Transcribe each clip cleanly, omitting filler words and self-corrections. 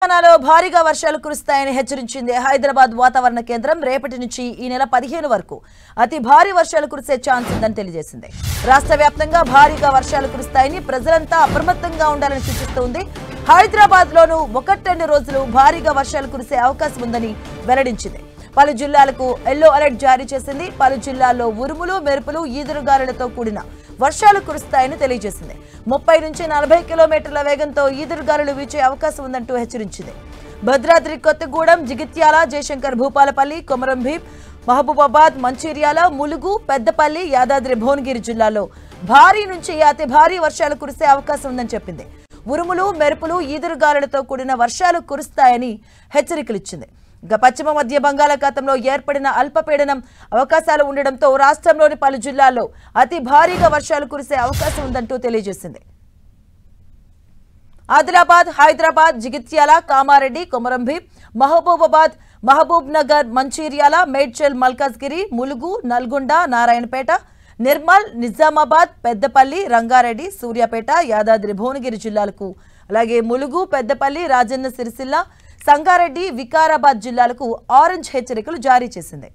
తెలంగాణలో భారీగా వర్షాలు కురుస్తాయని హెచ్చరించింది హైదరాబాద్ వాతావరణ కేంద్రం. రేపటి నుంచి ఈ నెల 15 వరకు అతి భారీ వర్షాలు కురిసే ఛాన్స్ ఉందని తెలియజేసింది. రాష్ట్ర వ్యాప్తంగా భారీగా వర్షాలు కురుస్తాయని ప్రజలంతా అప్రమత్తంగా ఉండాలని సూచిస్తోంది. హైదరాబాద్ లోనూ 1-2 రోజులు భారీగా వర్షాలు కురిసే అవకాశం ఉందని వెల్లడించింది. పలు జిల్లాలకు ఎల్లో అలర్ట్ జారీ చేసింది. పలు జిల్లాల్లో ఉరుములు, మెరుపులు, ఈదురుగాలులతో కూడిన వర్షాలు కురుస్తాయని తెలియజేసింది. 30 నుంచి 40 కిలోమీటర్ల వేగంతో ఈదురుగాలులు వీచే అవకాశం ఉందంటూ హెచ్చరించింది. భద్రాద్రి కొత్తగూడెం, జగిత్యాల, జయశంకర్ భూపాలపల్లి, కొమరంభీం, మహబూబాబాద్, మంచిర్యాల, ములుగు, పెద్దపల్లి, యాదాద్రి భువనగిరి జిల్లాల్లో భారీ నుంచి అతి భారీ వర్షాలు కురిసే అవకాశం ఉందని చెప్పింది. ఉరుములు, మెరుపులు, ఈదురుగాలులతో కూడిన వర్షాలు కురుస్తాయని హెచ్చరికలిచ్చింది. ఇక పశ్చిమ మధ్య బంగాళాఖాతంలో ఏర్పడిన అల్పపీడనం అవకాశాలు ఉండడంతో రాష్ట్రంలోని పలు జిల్లాల్లో అతి భారీగా వర్షాలు కురిసే అవకాశం ఉందంటూ తెలియజేసింది. ఆదిలాబాద్, హైదరాబాద్, జగిత్యాల, కామారెడ్డి, కొమరంభీం, మహబూబాబాద్, మహబూబ్ నగర్, మంచిర్యాల, మేడ్చల్, మల్కాజ్గిరి, ములుగు, నల్గొండ, నారాయణపేట, నిర్మల్, నిజామాబాద్, పెద్దపల్లి, రంగారెడ్డి, సూర్యాపేట, యాదాద్రి భువనగిరి జిల్లాలకు, అలాగే ములుగు, పెద్దపల్లి, రాజన్న సిరిసిల్ల, సంగారెడ్డి, వికారాబాద్ జిల్లాలకు ఆరెంజ్ హెచ్చరికలు జారీ చేసింది.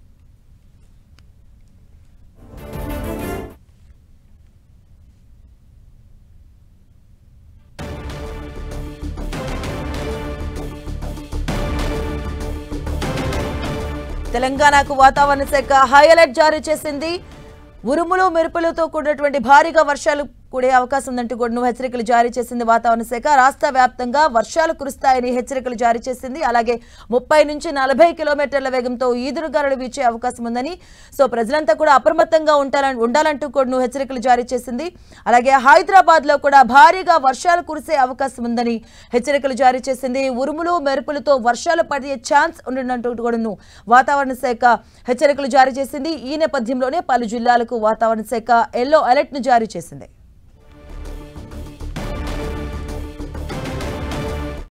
తెలంగాణకు వాతావరణ శాఖ హై అలర్ట్ జారీ చేసింది. ఉరుములు, మెరుపులతో కూడినటువంటి భారీగా వర్షాలు కూడే అవకాశం ఉందంటూ కూడా హెచ్చరికలు జారీ చేసింది వాతావరణ శాఖ. రాష్ట్ర వ్యాప్తంగా వర్షాలు కురుస్తాయని హెచ్చరికలు జారీ చేసింది. అలాగే 30 నుంచి 40 కిలోమీటర్ల వేగంతో ఈదురుగాలులు వీచే అవకాశం ఉందని, సో ప్రజలంతా కూడా అప్రమత్తంగా ఉండాలంటూ కూడా హెచ్చరికలు జారీ చేసింది. అలాగే హైదరాబాద్ లో కూడా భారీగా వర్షాలు కురిసే అవకాశం ఉందని హెచ్చరికలు జారీ చేసింది. ఉరుములు, మెరుపులతో వర్షాలు పడే ఛాన్స్ ఉండడంటూ కూడా వాతావరణ శాఖ హెచ్చరికలు జారీ చేసింది. ఈ నేపథ్యంలోనే పలు జిల్లాలకు వాతావరణ శాఖ ఎల్లో అలర్ట్ ను జారీ చేసింది.